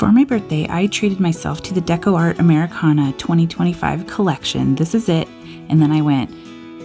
For my birthday, I treated myself to the Deco Art Americana 2025 collection. This is it. And then I went,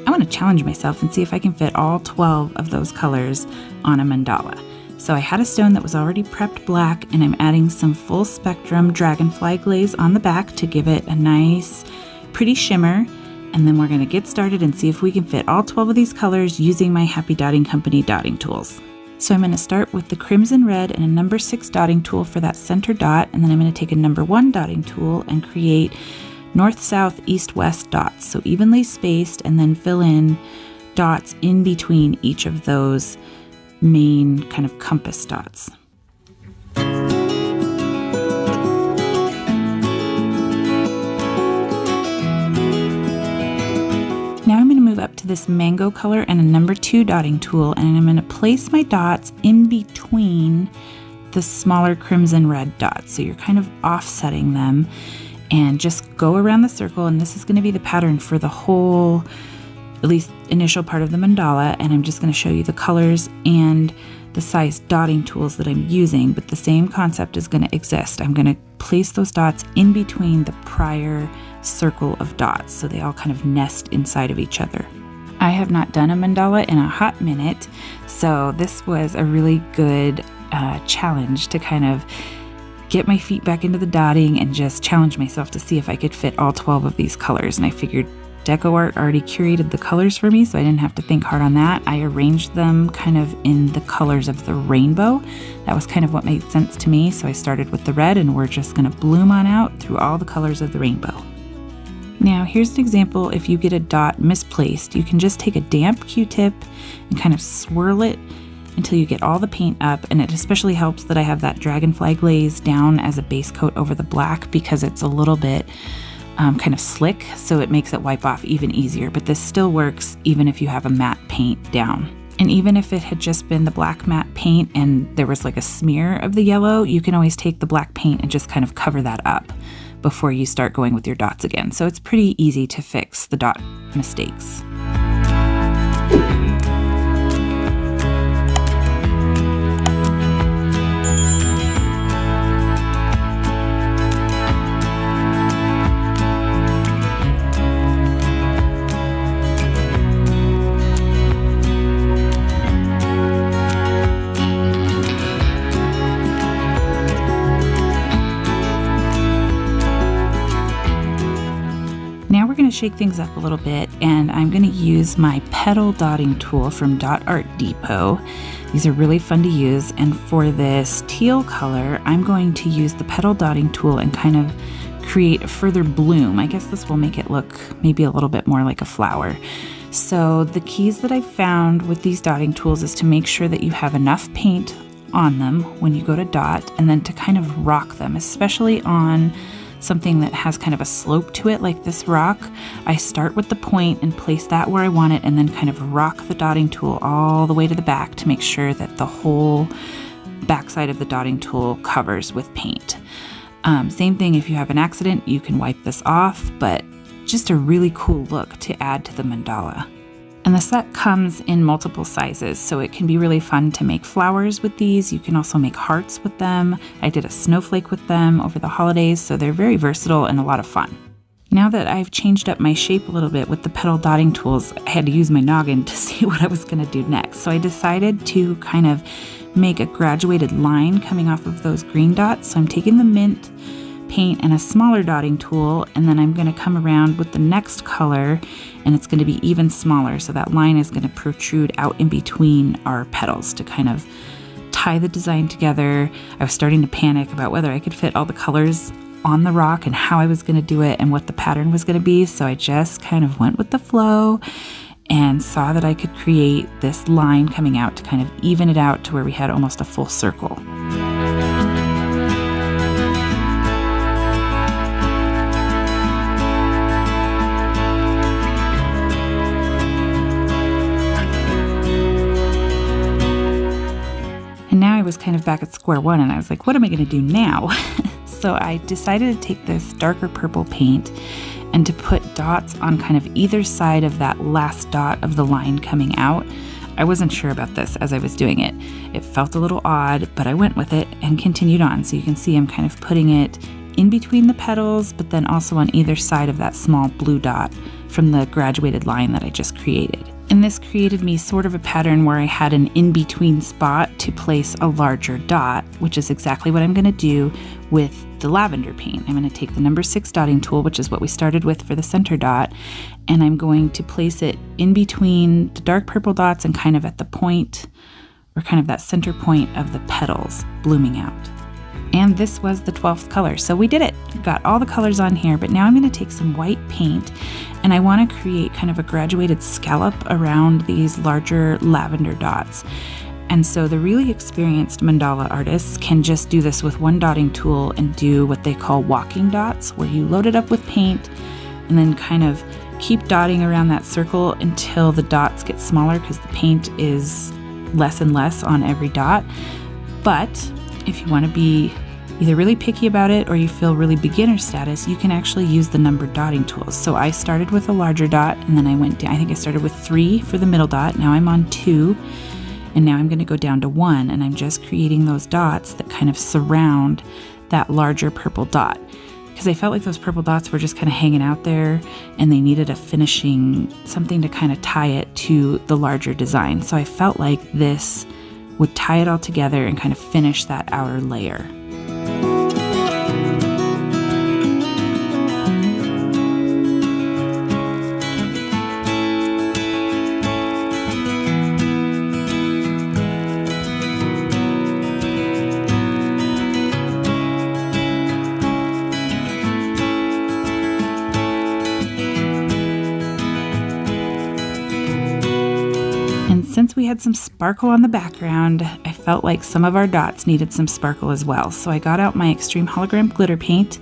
I want to challenge myself and see if I can fit all 12 of those colors on a mandala. So I had a stone that was already prepped black, and I'm adding some full spectrum dragonfly glaze on the back to give it a nice, pretty shimmer. And then we're going to get started and see if we can fit all 12 of these colors using my Happy Dotting Company dotting tools. So I'm going to start with the crimson red and a number 6 dotting tool for that center dot, and then I'm going to take a number 1 dotting tool and create north, south, east, west dots. So evenly spaced, and then fill in dots in between each of those main kind of compass dots. Now I'm going to move up to this mango color and a number 2 dotting tool, and I'm going to place my dots in between the smaller crimson red dots. So you're kind of offsetting them, and just go around the circle, and this is going to be the pattern for the whole, at least initial part of the mandala, and I'm just going to show you the colors and the size dotting tools that I'm using, but the same concept is going to exist. I'm going to place those dots in between the prior circle of dots so they all kind of nest inside of each other. I have not done a mandala in a hot minute, so this was a really good challenge to kind of get my feet back into the dotting and just challenge myself to see if I could fit all 12 of these colors. And I figured Deco Art already curated the colors for me, so I didn't have to think hard on that. I arranged them kind of in the colors of the rainbow. That was kind of what made sense to me, so I started with the red, and we're just going to bloom on out through all the colors of the rainbow. Now here's an example. If you get a dot misplaced, you can just take a damp Q-tip and kind of swirl it until you get all the paint up, and it especially helps that I have that dragonfly glaze down as a base coat over the black because it's a little bit kind of slick, so it makes it wipe off even easier. But this still works even if you have a matte paint down. And even if it had just been the black matte paint and there was like a smear of the yellow, you can always take the black paint and just kind of cover that up before you start going with your dots again. So it's pretty easy to fix the dot mistakes. Now we're going to shake things up a little bit, and I'm going to use my petal dotting tool from Dot Art Depot. These are really fun to use, and for this teal color, I'm going to use the petal dotting tool and kind of create a further bloom. I guess this will make it look maybe a little bit more like a flower. So the keys that I've found with these dotting tools is to make sure that you have enough paint on them when you go to dot, and then to kind of rock them, especially on something that has kind of a slope to it like this rock. I start with the point and place that where I want it, and then kind of rock the dotting tool all the way to the back to make sure that the whole backside of the dotting tool covers with paint. Same thing if you have an accident, you can wipe this off, but just a really cool look to add to the mandala. And the set comes in multiple sizes, so it can be really fun to make flowers with these. You can also make hearts with them. I did a snowflake with them over the holidays, so they're very versatile and a lot of fun. Now that I've changed up my shape a little bit with the petal dotting tools, I had to use my noggin to see what I was going to do next. So I decided to kind of make a graduated line coming off of those green dots. So I'm taking the mint paint and a smaller dotting tool, and then I'm going to come around with the next color, and it's going to be even smaller, so that line is going to protrude out in between our petals to kind of tie the design together. I was starting to panic about whether I could fit all the colors on the rock and how I was going to do it and what the pattern was going to be, so I just kind of went with the flow and saw that I could create this line coming out to kind of even it out to where we had almost a full circle. And now I was kind of back at square one, and I was like, what am I going to do now? So I decided to take this darker purple paint and to put dots on kind of either side of that last dot of the line coming out. I wasn't sure about this as I was doing it. It felt a little odd, but I went with it and continued on. So you can see I'm kind of putting it in between the petals, but then also on either side of that small blue dot from the graduated line that I just created. And this created me sort of a pattern where I had an in-between spot to place a larger dot, which is exactly what I'm going to do with the lavender paint. I'm going to take the number 6 dotting tool, which is what we started with for the center dot, and I'm going to place it in between the dark purple dots and kind of at the point, or kind of that center point of the petals blooming out. And this was the 12th color. So we did it. Got all the colors on here, but now I'm going to take some white paint and I want to create kind of a graduated scallop around these larger lavender dots. And so the really experienced mandala artists can just do this with one dotting tool and do what they call walking dots, where you load it up with paint and then kind of keep dotting around that circle until the dots get smaller, because the paint is less and less on every dot. But if you want to be either really picky about it or you feel really beginner status, you can actually use the numbered dotting tools. So I started with a larger dot and then I went down. I think I started with 3 for the middle dot. Now I'm on 2, and now I'm going to go down to 1, and I'm just creating those dots that kind of surround that larger purple dot, because I felt like those purple dots were just kind of hanging out there and they needed a finishing, something to kind of tie it to the larger design. So I felt like this would tie it all together and kind of finish that outer layer. And since we had some sparkle on the background, I felt like some of our dots needed some sparkle as well. So I got out my Extreme Hologram glitter paint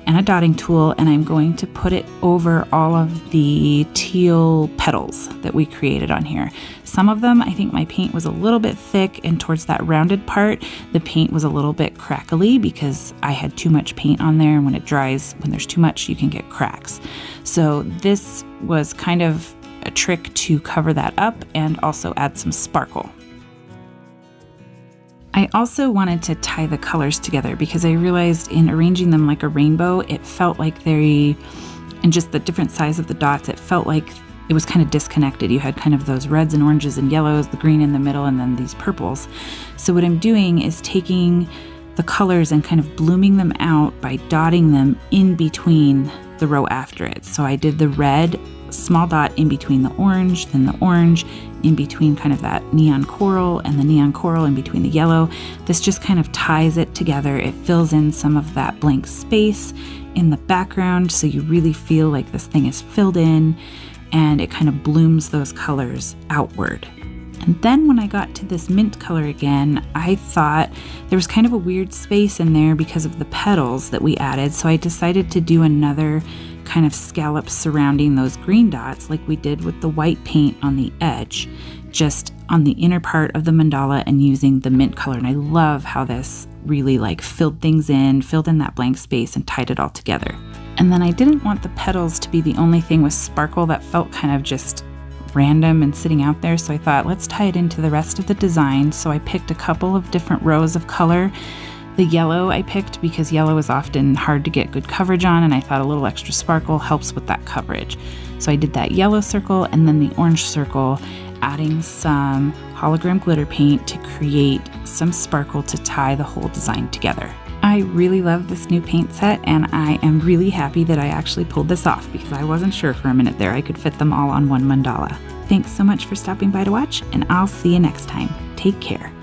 and a dotting tool, and I'm going to put it over all of the teal petals that we created on here. Some of them, I think my paint was a little bit thick, and towards that rounded part, the paint was a little bit crackly because I had too much paint on there, and when it dries, when there's too much, you can get cracks. So this was kind of a trick to cover that up and also add some sparkle. I also wanted to tie the colors together because I realized in arranging them like a rainbow, it felt like and just the different size of the dots, it felt like it was kind of disconnected. You had kind of those reds and oranges and yellows, the green in the middle, and then these purples. So what I'm doing is taking the colors and kind of blooming them out by dotting them in between the row after it. So I did the red small dot in between the orange, then the orange in between kind of that neon coral, and the neon coral in between the yellow. This just kind of ties it together. It fills in some of that blank space in the background, so you really feel like this thing is filled in, and it kind of blooms those colors outward. And then when I got to this mint color again, I thought there was kind of a weird space in there because of the petals that we added, so I decided to do another kind of scallop surrounding those green dots like we did with the white paint on the edge, just on the inner part of the mandala, and using the mint color. And I love how this really like filled things in, filled in that blank space and tied it all together. And then I didn't want the petals to be the only thing with sparkle that felt kind of just random and sitting out there, so I thought let's tie it into the rest of the design. So I picked a couple of different rows of color. The yellow I picked because yellow is often hard to get good coverage on, and I thought a little extra sparkle helps with that coverage. So I did that yellow circle and then the orange circle, adding some hologram glitter paint to create some sparkle to tie the whole design together. I really love this new paint set, and I am really happy that I actually pulled this off because I wasn't sure for a minute there I could fit them all on one mandala. Thanks so much for stopping by to watch, and I'll see you next time. Take care.